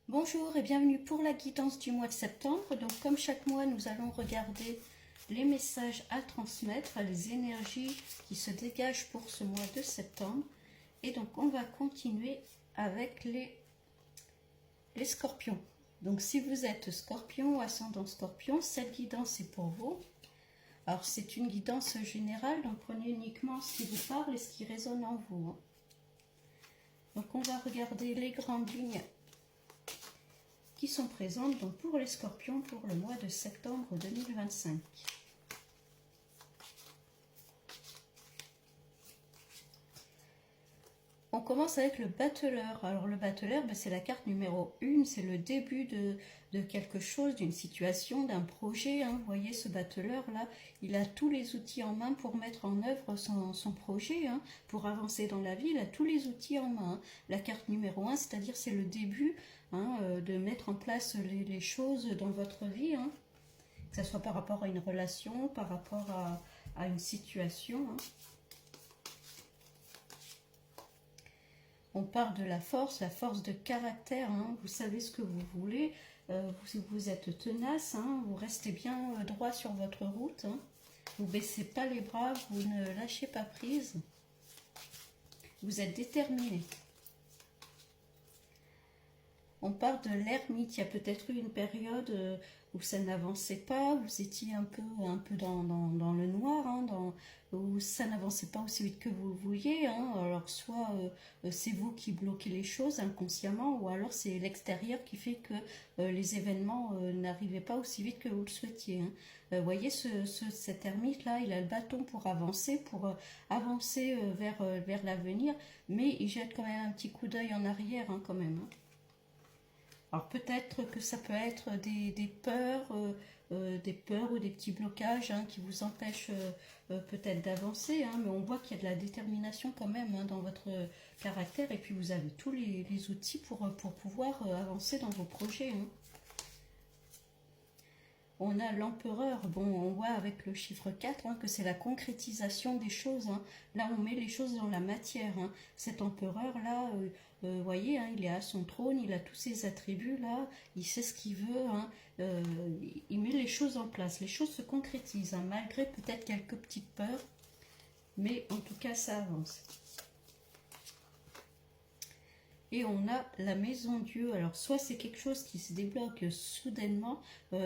Bonjour et bienvenue pour la guidance du mois de septembre. Donc comme chaque mois, nous allons regarder les messages à transmettre, les énergies qui se dégagent pour ce mois de septembre. Et donc on va continuer avec les scorpions. Donc si vous êtes scorpion ou ascendant scorpion, cette guidance est pour vous. Alors c'est une guidance générale, donc prenez uniquement ce qui vous parle et ce qui résonne en vous. Donc on va regarder les grandes lignes qui sont présentes donc pour les scorpions pour le mois de septembre 2025. On commence avec le battleur. Alors le battleur, c'est la carte numéro 1, c'est le début de quelque chose, d'une situation, d'un projet. Vous voyez ce battleur là, il a tous les outils en main pour mettre en œuvre son projet, pour avancer dans la vie, il a tous les outils en main. La carte numéro 1, c'est-à-dire c'est le début de mettre en place les choses dans votre vie, que ce soit par rapport à une relation, par rapport à une situation. On parle de la force de caractère, vous savez ce que vous voulez, vous êtes tenace, vous restez bien droit sur votre route, vous ne baissez pas les bras, vous ne lâchez pas prise, vous êtes déterminé. On parle de l'ermite, il y a peut-être eu une période où ça n'avançait pas, vous étiez un peu dans le noir, où ça n'avançait pas aussi vite que vous le vouliez. Alors soit c'est vous qui bloquez les choses inconsciemment, ou alors c'est l'extérieur qui fait que les événements n'arrivaient pas aussi vite que vous le souhaitiez. Vous voyez cet ermite-là, il a le bâton pour avancer vers l'avenir, mais il jette quand même un petit coup d'œil en arrière quand même. Alors peut-être que ça peut être des peurs ou des petits blocages qui vous empêchent peut-être d'avancer, mais on voit qu'il y a de la détermination quand même dans votre caractère, et puis vous avez tous les outils pour pouvoir avancer dans vos projets. On a l'empereur, on voit avec le chiffre 4 que c'est la concrétisation des choses. Là, on met les choses dans la matière. Cet empereur-là, vous voyez, il est à son trône, il a tous ses attributs, là, il sait ce qu'il veut, il met les choses en place. Les choses se concrétisent, malgré peut-être quelques petites peurs, mais en tout cas, ça avance. Et on a la maison Dieu. Alors soit c'est quelque chose qui se débloque soudainement, vous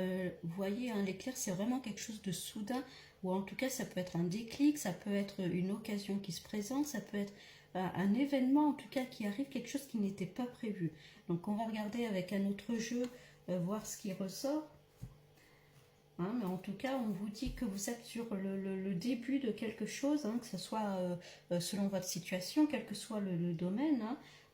voyez, l'éclair c'est vraiment quelque chose de soudain, ou en tout cas ça peut être un déclic, ça peut être une occasion qui se présente, ça peut être un événement en tout cas qui arrive, quelque chose qui n'était pas prévu. Donc on va regarder avec un autre jeu, voir ce qui ressort. Mais en tout cas, on vous dit que vous êtes sur le début de quelque chose, que ce soit selon votre situation, quel que soit le domaine.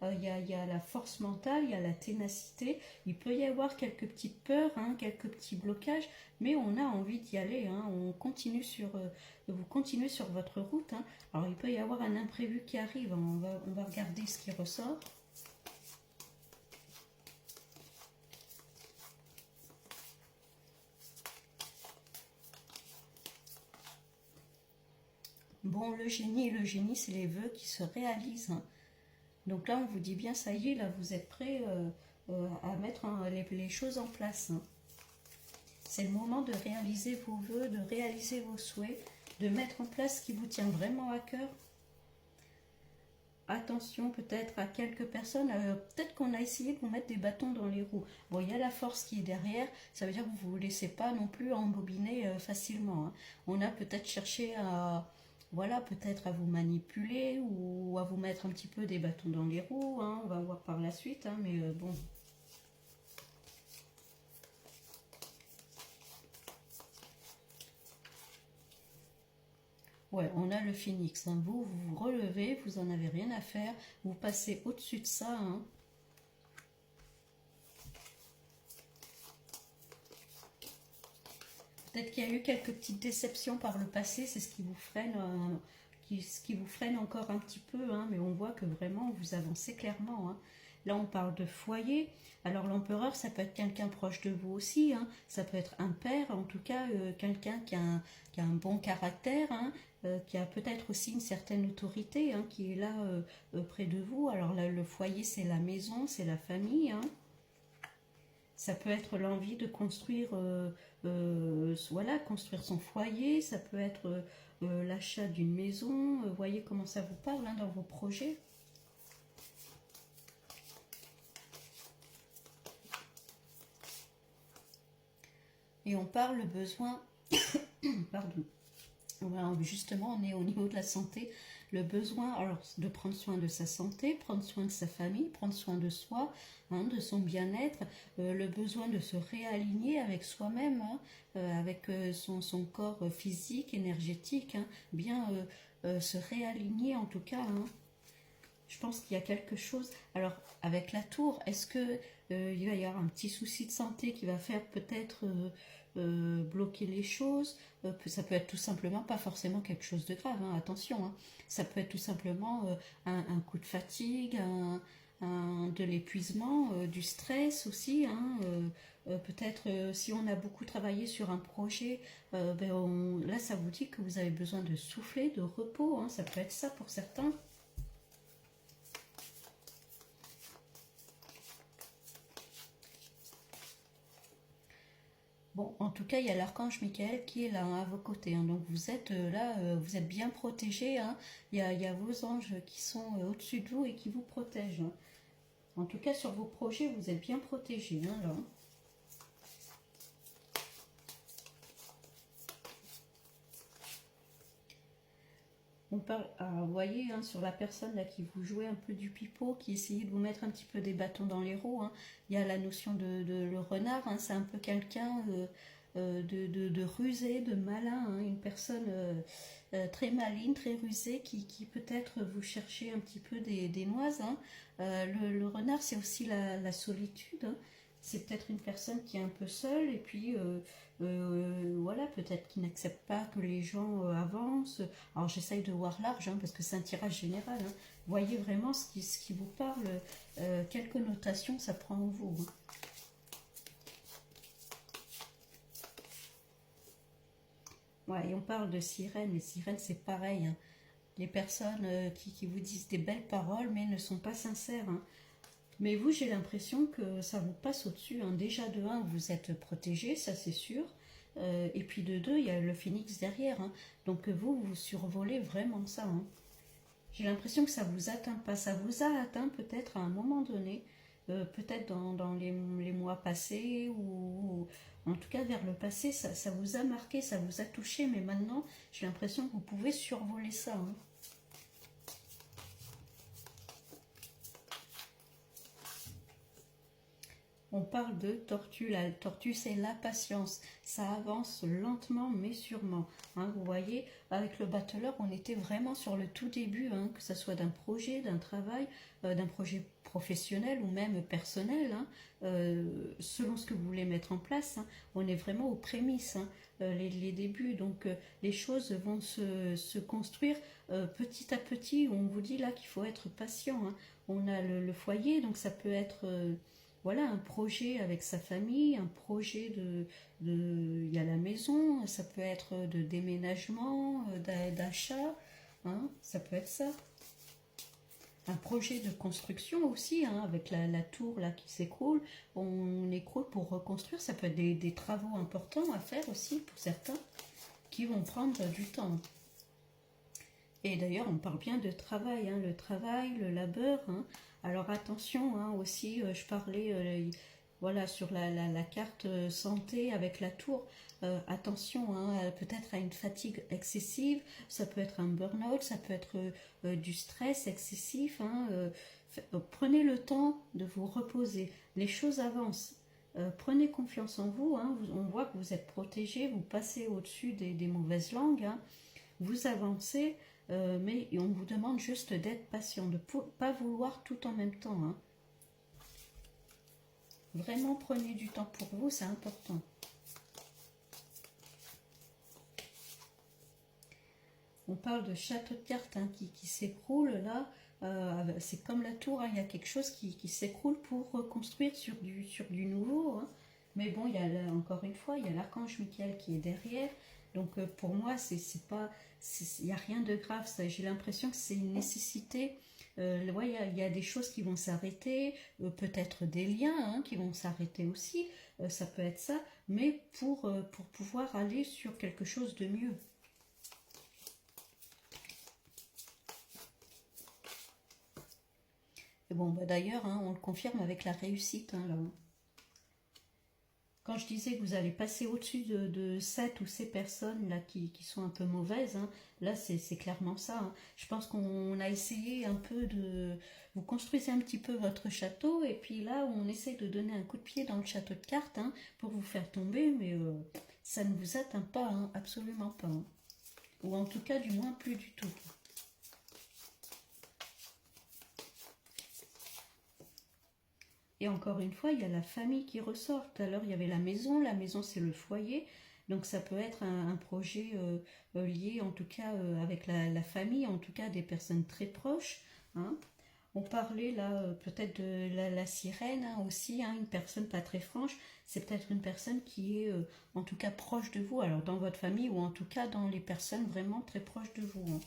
Il y a la force mentale, il y a la ténacité, il peut y avoir quelques petites peurs, quelques petits blocages, mais on a envie d'y aller, on continue vous continuez sur votre route. Alors il peut y avoir un imprévu qui arrive, on va regarder ce qui ressort. Bon, le génie, c'est les vœux qui se réalisent. Donc là, on vous dit bien, ça y est, là, vous êtes prêts à mettre les choses en place. C'est le moment de réaliser vos vœux, de réaliser vos souhaits, de mettre en place ce qui vous tient vraiment à cœur. Attention peut-être à quelques personnes, peut-être qu'on a essayé de vous mettre des bâtons dans les roues. Bon, il y a la force qui est derrière, ça veut dire que vous ne vous laissez pas non plus embobiner facilement. On a peut-être cherché à... Voilà, peut-être à vous manipuler ou à vous mettre un petit peu des bâtons dans les roues, on va voir par la suite, mais bon. Ouais, on a le phénix, vous vous relevez, vous n'en avez rien à faire, vous passez au-dessus de ça. Peut-être qu'il y a eu quelques petites déceptions par le passé, c'est ce qui vous freine, ce qui vous freine encore un petit peu, mais on voit que vraiment vous avancez clairement. Là, on parle de foyer. Alors, l'empereur, ça peut être quelqu'un proche de vous aussi. Ça peut être un père, en tout cas, quelqu'un qui a un bon caractère, qui a peut-être aussi une certaine autorité, qui est là près de vous. Alors, là, le foyer, c'est la maison, c'est la famille. Ça peut être l'envie de construire, voilà, construire son foyer, ça peut être l'achat d'une maison. Voyez comment ça vous parle hein, dans vos projets. Et on parle besoin, pardon, justement on est au niveau de la santé, le besoin alors de prendre soin de sa santé, prendre soin de sa famille, prendre soin de soi, hein, de son bien-être, le besoin de se réaligner avec soi-même, hein, avec son corps physique, énergétique, hein, bien se réaligner en tout cas. Hein. Je pense qu'il y a quelque chose. Alors, avec la tour, est-ce que il va y avoir un petit souci de santé qui va faire peut-être bloquer les choses? Ça peut être tout simplement, pas forcément quelque chose de grave, hein, attention. Hein. Ça peut être tout simplement un coup de fatigue, de l'épuisement, du stress aussi. Hein, peut-être si on a beaucoup travaillé sur un projet, là ça vous dit que vous avez besoin de souffler, de repos. Hein, ça peut être ça pour certains. Bon, en tout cas, il y a l'archange Michael qui est là hein, à vos côtés. Hein. Donc vous êtes là, vous êtes bien protégés. Hein. Il y a vos anges qui sont au-dessus de vous et qui vous protègent. Hein. En tout cas, sur vos projets, vous êtes bien protégés. Hein, là. On parle, vous voyez, hein, sur la personne là qui vous jouait un peu du pipeau, qui essayait de vous mettre un petit peu des bâtons dans les roues. Hein. Il y a la notion de le renard. Hein. C'est un peu quelqu'un de rusé, de malin, hein. Une personne très maligne, très rusée, qui peut-être vous cherchez un petit peu des noises. Hein. Le renard, c'est aussi la solitude. Hein. C'est peut-être une personne qui est un peu seule et puis voilà, peut-être qui n'accepte pas que les gens avancent. Alors j'essaye de voir large hein, parce que c'est un tirage général. Hein. Voyez vraiment ce qui vous parle, quelle connotation ça prend en vous. Hein. Ouais, et on parle de sirènes. Les sirènes, c'est pareil. Hein. Les personnes qui vous disent des belles paroles mais ne sont pas sincères. Hein. Mais vous, j'ai l'impression que ça vous passe au-dessus. Hein. Déjà, de un, vous êtes protégé, ça c'est sûr. Et puis de deux, il y a le phénix derrière. Hein. Donc vous, vous survolez vraiment ça. Hein. J'ai l'impression que ça vous atteint pas. Ça vous a atteint peut-être à un moment donné, peut-être dans les mois passés, ou en tout cas vers le passé, ça vous a marqué, ça vous a touché. Mais maintenant, j'ai l'impression que vous pouvez survoler ça. Hein. On parle de tortue. La tortue, c'est la patience. Ça avance lentement mais sûrement. Hein, vous voyez, avec le battleur, on était vraiment sur le tout début, hein, que ce soit d'un projet, d'un travail, d'un projet professionnel ou même personnel, hein, selon ce que vous voulez mettre en place. Hein, on est vraiment aux prémices, hein, les débuts. Donc, les choses vont se construire petit à petit. On vous dit là qu'il faut être patient. Hein. On a le foyer, donc ça peut être voilà, un projet avec sa famille, un projet il y a la maison, ça peut être de déménagement, d'achat, hein, ça peut être ça. Un projet de construction aussi, hein, avec la tour là qui s'écroule, on écroule pour reconstruire, ça peut être des travaux importants à faire aussi pour certains qui vont prendre du temps. Et d'ailleurs, on parle bien de travail, hein, le travail, le labeur. Hein. Alors attention, hein, aussi, je parlais voilà, sur la carte santé avec la tour. Attention, hein, peut-être à une fatigue excessive, ça peut être un burn-out, ça peut être du stress excessif. Hein, prenez le temps de vous reposer. Les choses avancent. Prenez confiance en vous, hein. On voit que vous êtes protégé, vous passez au-dessus des mauvaises langues. Hein. Vous avancez, mais on vous demande juste d'être patient, de ne pas vouloir tout en même temps. Hein. Vraiment, prenez du temps pour vous, c'est important. On parle de château de cartes hein, qui s'écroule là. C'est comme la tour, hein, il y a quelque chose qui s'écroule pour reconstruire sur du nouveau. Hein. Mais bon, il y a encore une fois, il y a l'archange Michael qui est derrière. Donc pour moi, c'est pas, il n'y a rien de grave. J'ai l'impression que c'est une nécessité Ouais, il y a des choses qui vont s'arrêter, peut-être des liens hein, qui vont s'arrêter aussi, ça peut être ça, mais pour pouvoir aller sur quelque chose de mieux. Et bon, bah d'ailleurs, hein, on le confirme avec la réussite, hein, là. Quand je disais que vous allez passer au-dessus de cette ou ces personnes là qui sont un peu mauvaises, hein, là c'est clairement ça. Hein. Je pense qu'on a essayé un peu de... Vous construisez un petit peu votre château et puis là on essaie de donner un coup de pied dans le château de cartes hein, pour vous faire tomber, mais ça ne vous atteint pas, hein, absolument pas. Hein. Ou en tout cas du moins plus du tout. Et encore une fois, il y a la famille qui ressort. Tout à l'heure, il y avait la maison c'est le foyer, donc ça peut être un projet lié en tout cas avec la famille, en tout cas des personnes très proches. Hein. On parlait là peut-être de la sirène hein, aussi, hein, une personne pas très franche, c'est peut-être une personne qui est en tout cas proche de vous, alors dans votre famille ou en tout cas dans les personnes vraiment très proches de vous. Hein.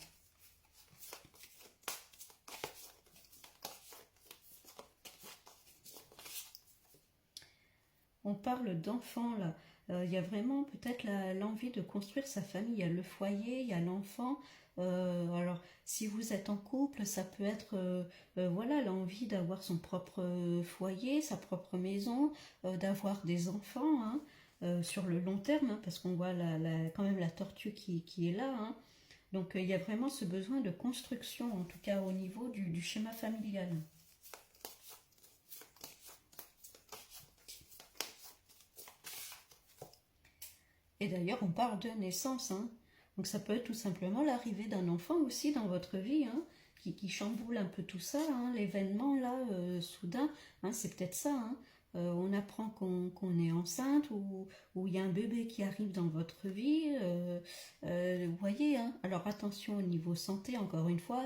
On parle d'enfants là. Il y a vraiment peut-être l'envie de construire sa famille. Il y a le foyer, il y a l'enfant. Alors, si vous êtes en couple, ça peut être voilà l'envie d'avoir son propre foyer, sa propre maison, d'avoir des enfants hein, sur le long terme, hein, parce qu'on voit quand même la tortue qui est là. Hein. Donc, il y a vraiment ce besoin de construction, en tout cas au niveau du schéma familial. Et d'ailleurs, on parle de naissance. Hein. Donc ça peut être tout simplement l'arrivée d'un enfant aussi dans votre vie, hein, qui chamboule un peu tout ça. Hein. L'événement là, soudain, hein, c'est peut-être ça. Hein. On apprend qu'on est enceinte ou il y a un bébé qui arrive dans votre vie. Vous voyez, hein. Alors attention au niveau santé, encore une fois,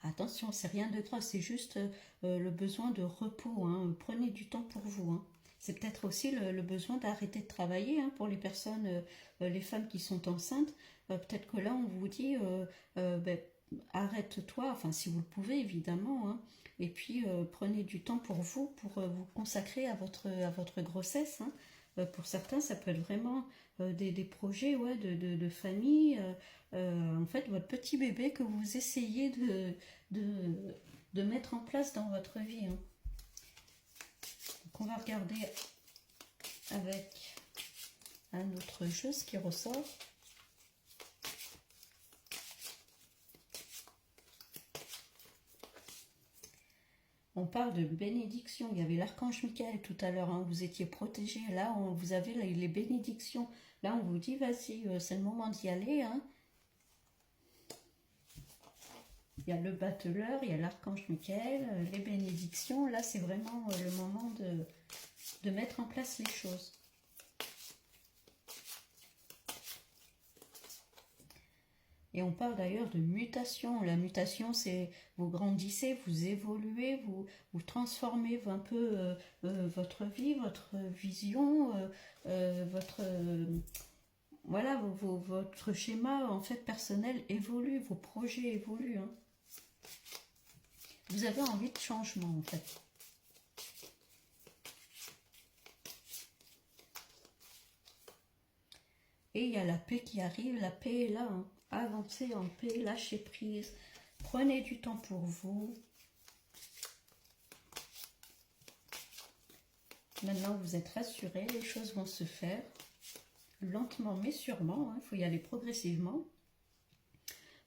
attention, c'est rien de grave, c'est juste le besoin de repos. Hein. Prenez du temps pour vous. Hein. C'est peut-être aussi le besoin d'arrêter de travailler hein, pour les personnes, les femmes qui sont enceintes. Peut-être que là, on vous dit, ben, arrête-toi, enfin si vous le pouvez évidemment, hein, et puis prenez du temps pour vous consacrer à votre grossesse. Hein. Pour certains, ça peut être vraiment des projets ouais, de famille. En fait, votre petit bébé que vous essayez de, de mettre en place dans votre vie. Hein. Donc on va regarder avec un autre jeu ce qui ressort. On parle de bénédiction. Il y avait l'archange Michael tout à l'heure. Hein, vous étiez protégé. Là, vous avez les bénédictions. Là, on vous dit, vas-y, c'est le moment d'y aller. Hein. Il y a le battleur, il y a l'archange Michael, les bénédictions. Là, c'est vraiment le moment de mettre en place les choses. Et on parle d'ailleurs de mutation. La mutation, c'est vous grandissez, vous évoluez, vous transformez un peu votre vie, votre vision, votre voilà, votre schéma en fait personnel évolue, vos projets évoluent. Hein. Vous avez envie de changement en fait. Et il y a la paix qui arrive, la paix est là. Hein. Avancez en paix, lâchez prise, prenez du temps pour vous. Maintenant, vous êtes rassurés, les choses vont se faire lentement mais sûrement. Il faut y aller progressivement.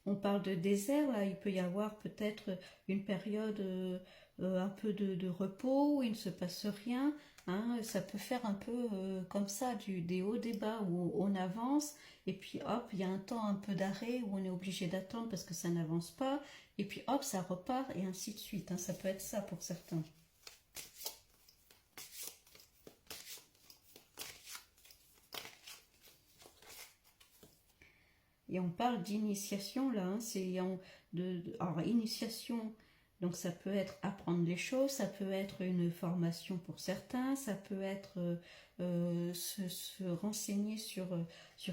On parle de désert, là, il peut y avoir peut-être une période un peu de repos où il ne se passe rien. Hein, ça peut faire un peu comme ça, des hauts, des bas où on avance et puis hop, il y a un temps un peu d'arrêt où on est obligé d'attendre parce que ça n'avance pas et puis hop, ça repart et ainsi de suite. Hein, ça peut être ça pour certains. Et on parle d'initiation là, hein, c'est alors initiation, donc ça peut être apprendre les choses, ça peut être une formation pour certains, ça peut être se renseigner sur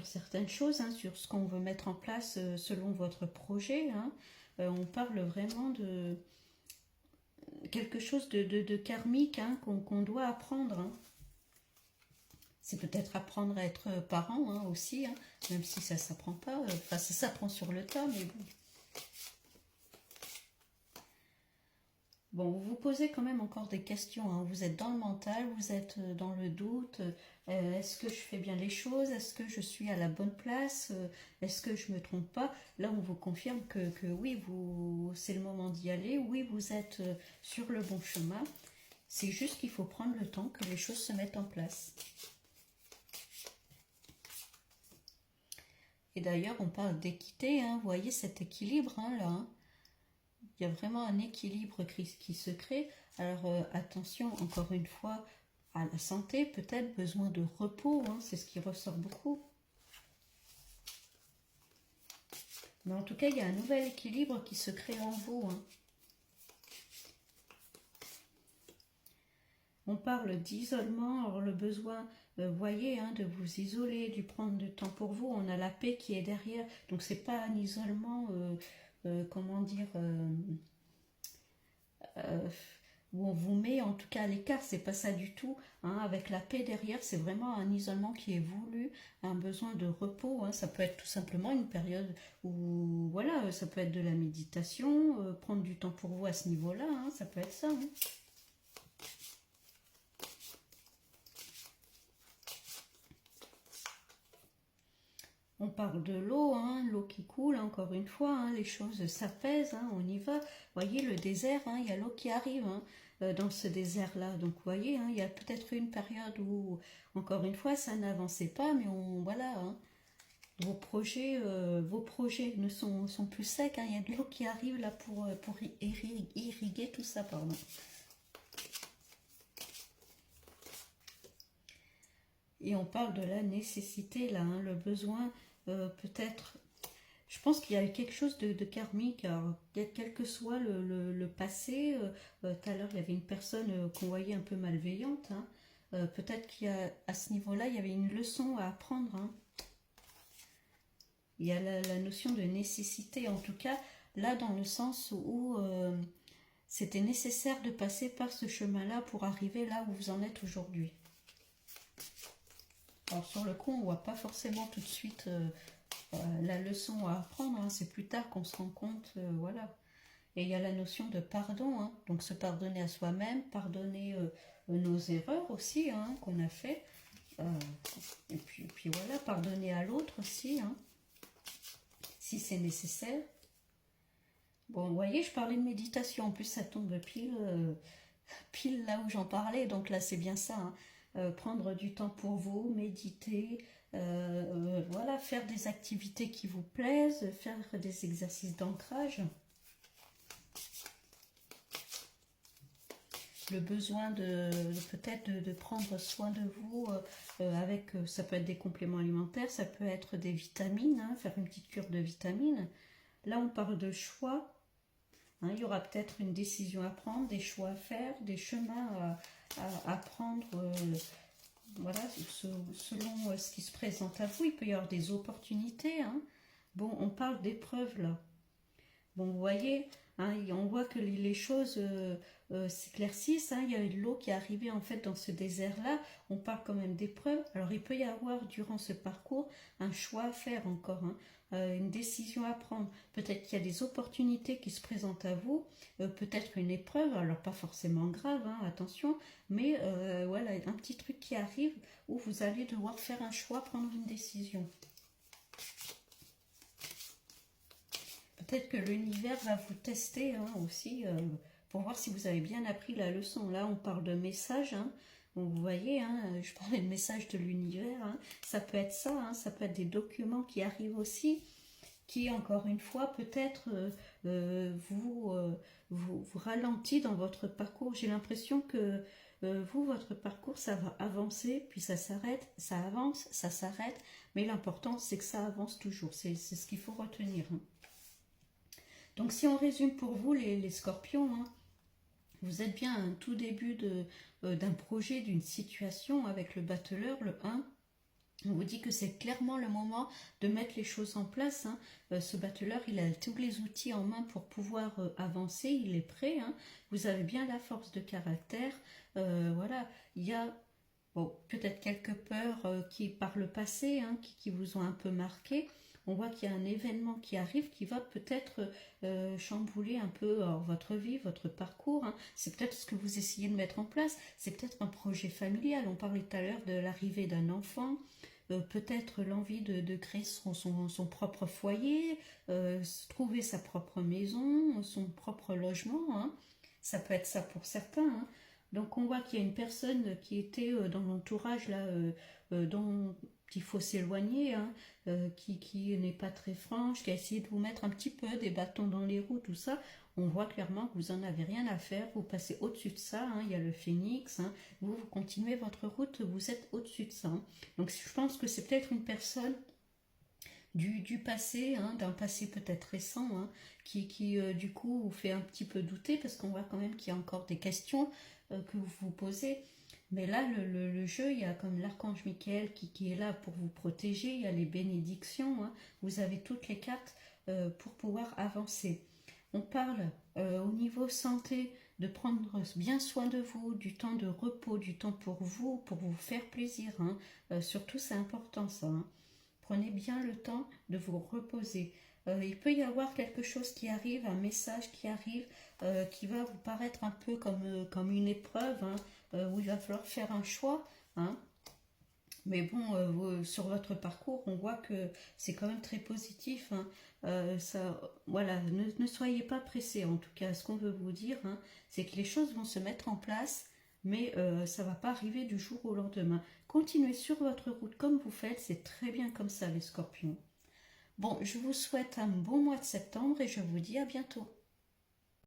certaines choses, hein, sur ce qu'on veut mettre en place selon votre projet. Hein. On parle vraiment quelque chose de karmique hein, qu'on doit apprendre. Hein. C'est peut-être apprendre à être parent hein, aussi, hein, même si ça ne s'apprend pas. Enfin, ça s'apprend sur le tas, mais bon. Bon, vous vous posez quand même encore des questions. Hein. Vous êtes dans le mental, vous êtes dans le doute. Est-ce que je fais bien les choses? Est-ce que je suis à la bonne place? Est-ce que je ne me trompe pas? Là, on vous confirme que oui, c'est le moment d'y aller. Oui, vous êtes sur le bon chemin. C'est juste qu'il faut prendre le temps que les choses se mettent en place. Et d'ailleurs, on parle d'équité. Hein. Vous voyez cet équilibre hein, là. Hein. Il y a vraiment un équilibre qui se crée. Alors attention, encore une fois, à la santé, peut-être besoin de repos, hein, c'est ce qui ressort beaucoup. Mais en tout cas, il y a un nouvel équilibre qui se crée en vous. Hein. On parle d'isolement, alors le besoin, voyez, hein, de vous isoler, de prendre du temps pour vous. On a la paix qui est derrière, donc c'est pas un isolement, comment dire, où on vous met en tout cas à l'écart, c'est pas ça du tout. Hein, avec la paix derrière, c'est vraiment un isolement qui est voulu, un besoin de repos. Hein, ça peut être tout simplement une période où, voilà, ça peut être de la méditation, prendre du temps pour vous à ce niveau-là, hein, ça peut être ça. Hein. On parle de l'eau, hein, l'eau qui coule, hein, encore une fois, hein, les choses s'apaisent, hein, on y va. Vous voyez, le désert, hein, il y a l'eau qui arrive hein, dans ce désert-là. Donc, vous voyez, hein, il y a peut-être une période où, encore une fois, ça n'avançait pas, mais voilà, hein, vos projets ne sont plus secs. Hein, il y a de l'eau qui arrive là pour irriguer tout ça, pardon. Et on parle de la nécessité, là, hein, le besoin, peut-être. Je pense qu'il y a quelque chose de karmique. Alors, quel que soit le passé, tout à l'heure, il y avait une personne qu'on voyait un peu malveillante. Hein, peut-être qu'à ce niveau-là, il y avait une leçon à apprendre. Hein. Il y a la notion de nécessité, en tout cas, là, dans le sens où c'était nécessaire de passer par ce chemin-là pour arriver là où vous en êtes aujourd'hui. Alors sur le coup, on ne voit pas forcément tout de suite la leçon à apprendre, hein. C'est plus tard qu'on se rend compte, voilà. Et il y a la notion de pardon, hein. Donc se pardonner à soi-même, pardonner nos erreurs aussi hein, qu'on a fait. Et puis voilà, pardonner à l'autre aussi, hein, si c'est nécessaire. Bon, vous voyez, je parlais de méditation, en plus ça tombe pile là où j'en parlais, donc là c'est bien ça, hein. Prendre du temps pour vous, méditer, voilà, faire des activités qui vous plaisent, faire des exercices d'ancrage. Le besoin peut-être de prendre soin de vous avec, ça peut être des compléments alimentaires, ça peut être des vitamines, hein, faire une petite cure de vitamines. Là on parle de choix. Hein, il y aura peut-être une décision à prendre, des choix à faire, des chemins à prendre, voilà, selon ce qui se présente à vous. Il peut y avoir des opportunités. Hein. Bon, on parle d'épreuves là. Bon, vous voyez, hein, on voit que les choses s'éclaircissent. Hein. Il y a eu de l'eau qui est arrivée en fait dans ce désert-là. On parle quand même d'épreuves. Alors, il peut y avoir durant ce parcours un choix à faire encore. Hein. Une décision à prendre. Peut-être qu'il y a des opportunités qui se présentent à vous, peut-être une épreuve, alors pas forcément grave, hein, attention, mais voilà, un petit truc qui arrive où vous allez devoir faire un choix, prendre une décision. Peut-être que l'univers va vous tester hein, aussi, pour voir si vous avez bien appris la leçon. Là, on parle de messages, hein. Donc, vous voyez, hein, je parlais de messages de l'univers, hein. Ça peut être ça, hein, ça peut être des documents qui arrivent aussi, qui, encore une fois, peut-être vous ralentit dans votre parcours. J'ai l'impression que votre parcours, ça va avancer, puis ça s'arrête, ça avance, ça s'arrête, mais l'important, c'est que ça avance toujours. C'est ce qu'il faut retenir. Hein. Donc, si on résume pour vous, les scorpions, hein, vous êtes bien à un tout début d'un projet, d'une situation avec le battleur, le 1. On vous dit que c'est clairement le moment de mettre les choses en place, hein. Ce battleur, il a tous les outils en main pour pouvoir avancer, il est prêt, hein. Vous avez bien la force de caractère. Voilà, il y a bon, peut-être quelques peurs qui, par le passé, hein, qui vous ont un peu marqué. On voit qu'il y a un événement qui arrive qui va peut-être chambouler un peu votre vie, votre parcours, hein. C'est peut-être ce que vous essayez de mettre en place. C'est peut-être un projet familial. On parlait tout à l'heure de l'arrivée d'un enfant. Peut-être l'envie de créer son propre foyer, trouver sa propre maison, son propre logement, hein. Ça peut être ça pour certains, hein. Donc on voit qu'il y a une personne qui était dans l'entourage là, dont il faut s'éloigner, hein, qui n'est pas très franche, qui a essayé de vous mettre un petit peu des bâtons dans les roues, tout ça. On voit clairement que vous n'en avez rien à faire, vous passez au-dessus de ça, hein. Il y a le phénix, hein. Vous continuez votre route, vous êtes au-dessus de ça, hein. Donc je pense que c'est peut-être une personne du passé, hein, d'un passé peut-être récent, hein, qui du coup vous fait un petit peu douter parce qu'on voit quand même qu'il y a encore des questions que vous vous posez. Mais là, le jeu, il y a comme l'archange Michael qui est là pour vous protéger, il y a les bénédictions, hein, vous avez toutes les cartes pour pouvoir avancer. On parle au niveau santé de prendre bien soin de vous, du temps de repos, du temps pour vous faire plaisir, hein. Surtout, c'est important ça, hein. Prenez bien le temps de vous reposer. Il peut y avoir quelque chose qui arrive, un message qui arrive, qui va vous paraître un peu comme une épreuve, hein, où il va falloir faire un choix, hein. Mais bon, sur votre parcours, on voit que c'est quand même très positif, hein. Ça, voilà, ne soyez pas pressés. En tout cas, ce qu'on veut vous dire, hein, c'est que les choses vont se mettre en place, mais ça ne va pas arriver du jour au lendemain. Continuez sur votre route comme vous faites, c'est très bien comme ça, les scorpions. Bon, je vous souhaite un bon mois de septembre et je vous dis à bientôt.